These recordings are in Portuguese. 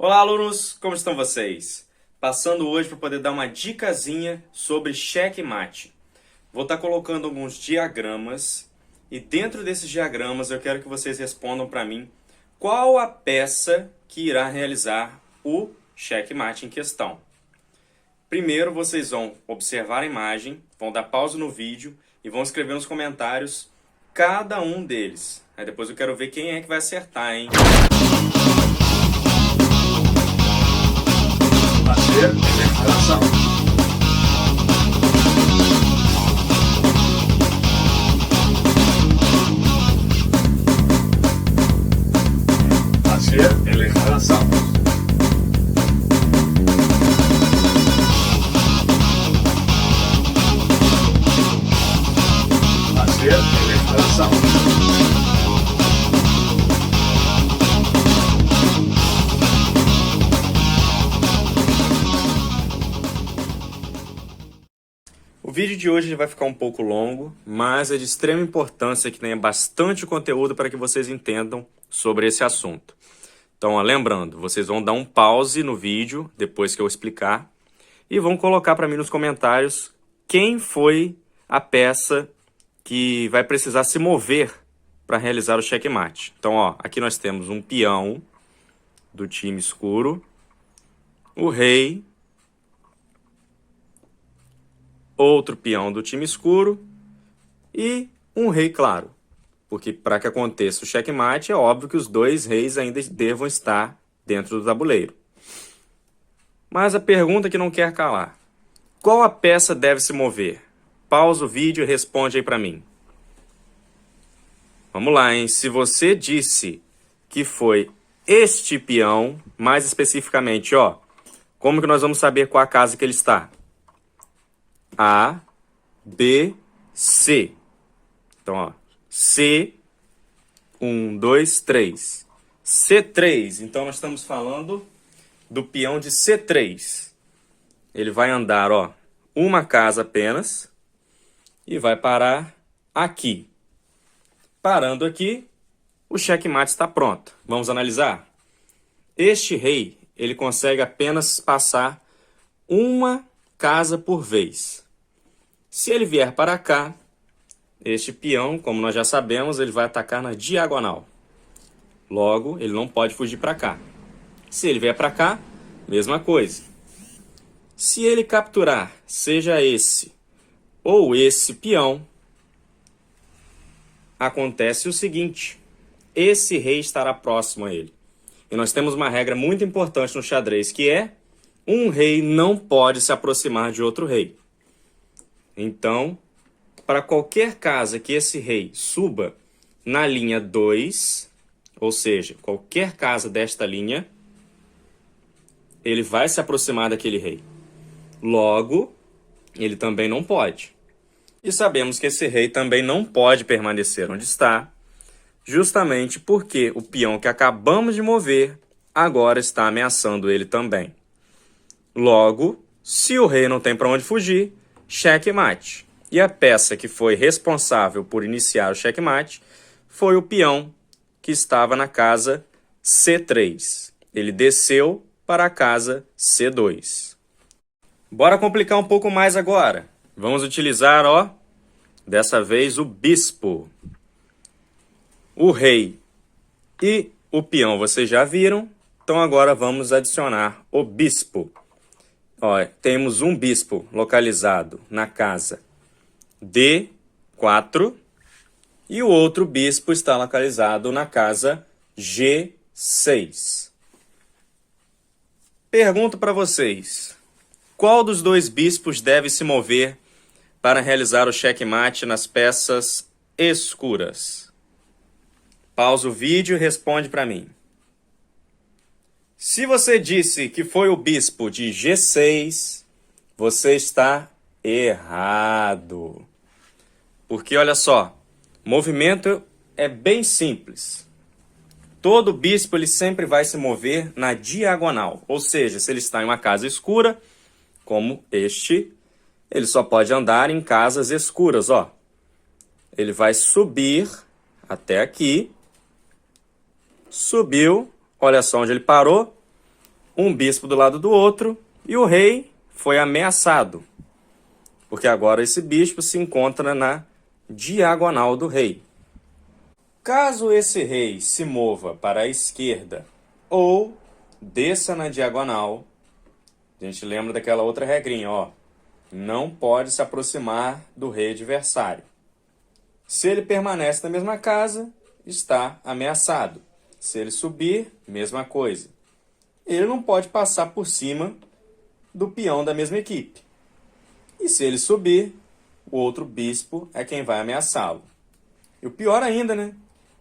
Olá, alunos! Como estão vocês? Passando hoje para poder dar uma dicasinha sobre checkmate. Vou estar colocando alguns diagramas e dentro desses diagramas eu quero que vocês respondam para mim qual a peça que irá realizar o checkmate em questão. Primeiro vocês vão observar a imagem, vão dar pausa no vídeo e vão escrever nos comentários cada um deles. Aí depois eu quero ver quem é que vai acertar, hein? Fazer elevação. Fazer elevação. Fazer elevação. O vídeo de hoje vai ficar um pouco longo, mas é de extrema importância que tenha bastante conteúdo para que vocês entendam sobre esse assunto. Então, lembrando, vocês vão dar um pause no vídeo depois que eu explicar e vão colocar para mim nos comentários quem foi a peça que vai precisar se mover para realizar o checkmate. Então, aqui nós temos um peão do time escuro, o rei, outro peão do time escuro e um rei claro. Porque para que aconteça o checkmate, é óbvio que os dois reis ainda devam estar dentro do tabuleiro. Mas a pergunta que não quer calar: qual a peça deve se mover? Pausa o vídeo e responde aí para mim. Vamos lá, hein? Se você disse que foi este peão, mais especificamente, como que nós vamos saber qual a casa que ele está? A, B, C. Então, C, 1, 2, 3. C3, então nós estamos falando do peão de C3. Ele vai andar, uma casa apenas e vai parar aqui. Parando aqui, o checkmate está pronto. Vamos analisar? Este rei, ele consegue apenas passar uma casa por vez. Se ele vier para cá, este peão, como nós já sabemos, ele vai atacar na diagonal. Logo, ele não pode fugir para cá. Se ele vier para cá, mesma coisa. Se ele capturar, seja esse ou esse peão, acontece o seguinte: esse rei estará próximo a ele. E nós temos uma regra muito importante no xadrez, que é: um rei não pode se aproximar de outro rei. Então, para qualquer casa que esse rei suba na linha 2, ou seja, qualquer casa desta linha, ele vai se aproximar daquele rei. Logo, ele também não pode. E sabemos que esse rei também não pode permanecer onde está, justamente porque o peão que acabamos de mover agora está ameaçando ele também. Logo, se o rei não tem para onde fugir, checkmate. E a peça que foi responsável por iniciar o checkmate foi o peão que estava na casa C3. Ele desceu para a casa C2. Bora complicar um pouco mais agora. Vamos utilizar, dessa vez o bispo. O rei e o peão vocês já viram, então agora vamos adicionar o bispo. Temos um bispo localizado na casa D4 e o outro bispo está localizado na casa G6. Pergunto para vocês: qual dos dois bispos deve se mover para realizar o checkmate nas peças escuras? Pausa o vídeo e responde para mim. Se você disse que foi o bispo de G6, você está errado. Porque, olha só, movimento é bem simples. Todo bispo ele sempre vai se mover na diagonal. Ou seja, se ele está em uma casa escura, como este, ele só pode andar em casas escuras. Ele vai subir até aqui. Subiu, olha só onde ele parou, um bispo do lado do outro e o rei foi ameaçado, porque agora esse bispo se encontra na diagonal do rei. Caso esse rei se mova para a esquerda ou desça na diagonal, a gente lembra daquela outra regrinha, ó. Não pode se aproximar do rei adversário. Se ele permanece na mesma casa, está ameaçado. Se ele subir, mesma coisa. Ele não pode passar por cima do peão da mesma equipe. E se ele subir, o outro bispo é quem vai ameaçá-lo. E o pior ainda, né?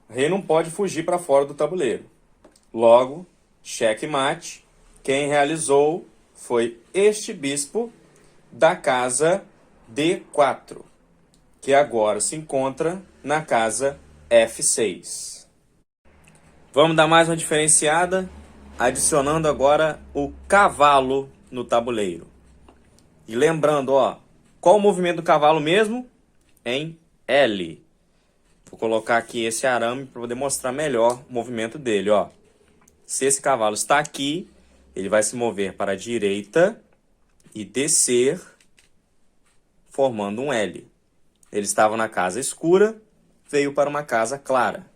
O rei não pode fugir para fora do tabuleiro. Logo, checkmate, quem realizou foi este bispo da casa D4, que agora se encontra na casa F6. Vamos dar mais uma diferenciada, adicionando agora o cavalo no tabuleiro. E lembrando, ó, qual o movimento do cavalo mesmo? Em L. Vou colocar aqui esse arame para poder mostrar melhor o movimento dele, ó. Se esse cavalo está aqui, ele vai se mover para a direita e descer, formando um L. Ele estava na casa escura, veio para uma casa clara.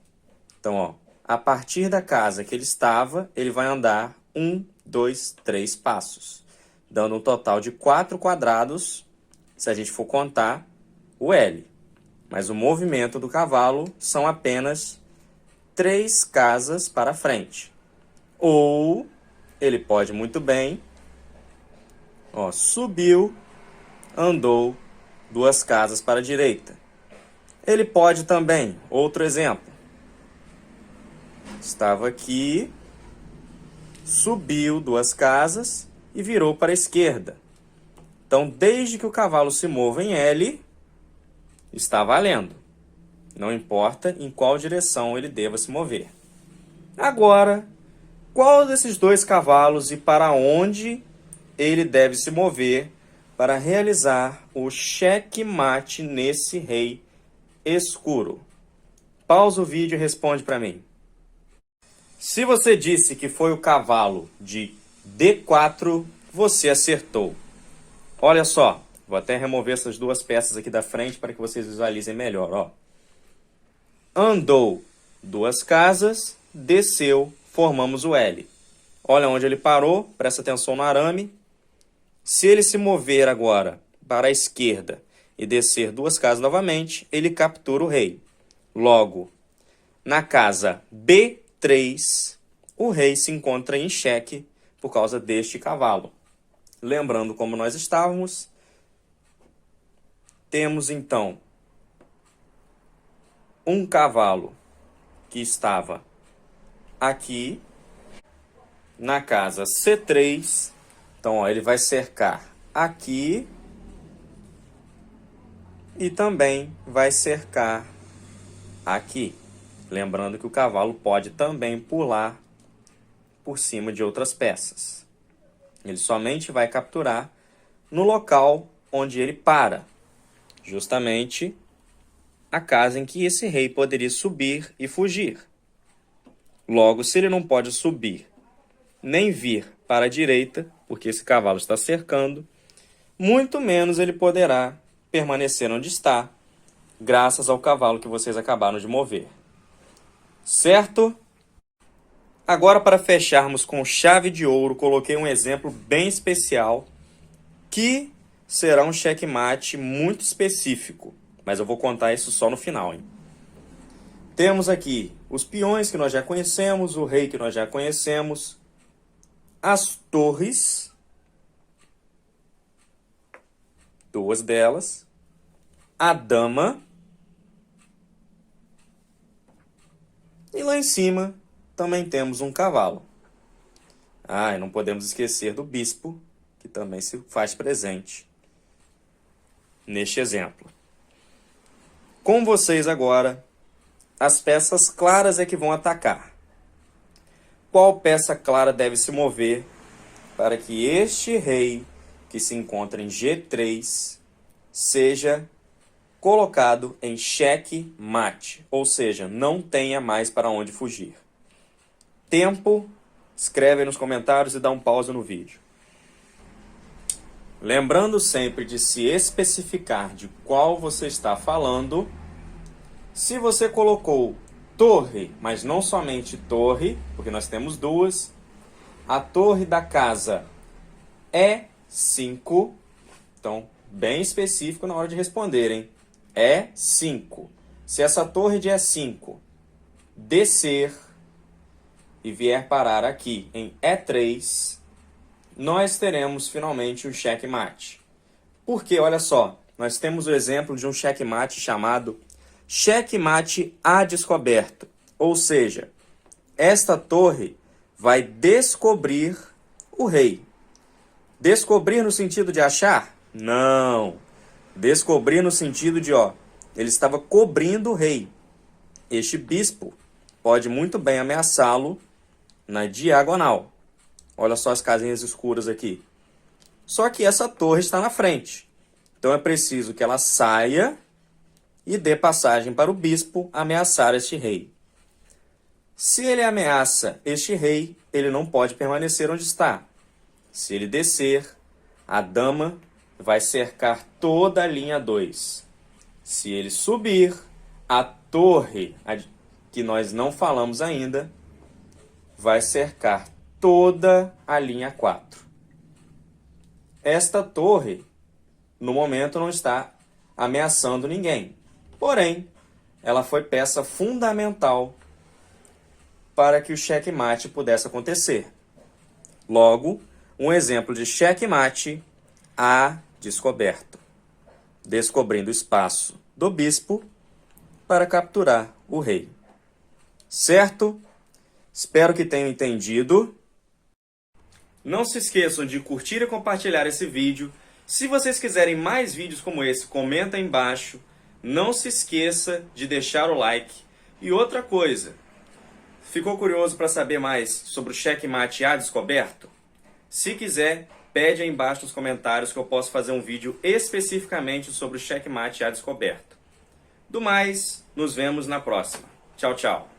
Então, ó, a partir da casa que ele estava, ele vai andar 1, 2, 3 passos, dando um total de 4 quadrados, se a gente for contar o L. Mas o movimento do cavalo são apenas 3 casas para frente. Ou ele pode muito bem, ó, subiu, andou 2 casas para a direita. Ele pode também, outro exemplo, estava aqui, subiu 2 casas e virou para a esquerda. Então, desde que o cavalo se mova em L, está valendo. Não importa em qual direção ele deva se mover. Agora, qual desses 2 cavalos e para onde ele deve se mover para realizar o checkmate nesse rei escuro? Pausa o vídeo e responde para mim. Se você disse que foi o cavalo de D4, você acertou. Olha só, vou até remover essas 2 peças aqui da frente para que vocês visualizem melhor, ó. Andou 2 casas, desceu, formamos o L. Olha onde ele parou, presta atenção no arame. Se ele se mover agora para a esquerda e descer 2 casas novamente, ele captura o rei. Logo, na casa B3, o rei se encontra em xeque por causa deste cavalo. Lembrando como nós estávamos, temos então um cavalo que estava aqui na casa C3. Então, ó, ele vai cercar aqui e também vai cercar aqui. Lembrando que o cavalo pode também pular por cima de outras peças. Ele somente vai capturar no local onde ele para, justamente a casa em que esse rei poderia subir e fugir. Logo, se ele não pode subir nem vir para a direita, porque esse cavalo está cercando, muito menos ele poderá permanecer onde está, graças ao cavalo que vocês acabaram de mover. Certo? Agora, para fecharmos com chave de ouro, coloquei um exemplo bem especial, que será um checkmate muito específico, mas eu vou contar isso só no final, hein? Temos aqui os peões que nós já conhecemos, o rei que nós já conhecemos, as torres, 2 delas, a dama, e lá em cima também temos um cavalo. Ah, e não podemos esquecer do bispo, que também se faz presente neste exemplo. Com vocês agora, as peças claras é que vão atacar. Qual peça clara deve se mover para que este rei, que se encontra em G3, seja colocado em xeque mate, ou seja, não tenha mais para onde fugir? Tempo Escreve aí nos comentários e dá um pause no vídeo. Lembrando sempre de se especificar de qual você está falando. Se você colocou torre, mas não somente torre, porque nós temos duas, a torre da casa é 5, então bem específico na hora de responder, hein? É 5. Se essa torre de E5 descer e vier parar aqui em E3, nós teremos finalmente um checkmate. Porque, olha só, nós temos o exemplo de um checkmate chamado checkmate a descoberto. Ou seja, esta torre vai descobrir o rei. Descobrir no sentido de achar? Não. Descobrir no sentido de, ele estava cobrindo o rei. Este bispo pode muito bem ameaçá-lo na diagonal. Olha só as casinhas escuras aqui. Só que essa torre está na frente. Então é preciso que ela saia e dê passagem para o bispo ameaçar este rei. Se ele ameaça este rei, ele não pode permanecer onde está. Se ele descer, a dama vai cercar toda a linha 2. Se ele subir, a torre, que nós não falamos ainda, vai cercar toda a linha 4. Esta torre, no momento, não está ameaçando ninguém. Porém, ela foi peça fundamental para que o checkmate pudesse acontecer. Logo, um exemplo de checkmate a descoberto, descobrindo o espaço do bispo para capturar o rei. Certo? Espero que tenham entendido. Não se esqueçam de curtir e compartilhar esse vídeo. Se vocês quiserem mais vídeos como esse, comenta aí embaixo. Não se esqueça de deixar o like. E outra coisa, ficou curioso para saber mais sobre o checkmate a descoberto? Se quiser, pede aí embaixo nos comentários que eu posso fazer um vídeo especificamente sobre o checkmate a descoberto. Do mais, nos vemos na próxima. Tchau, tchau.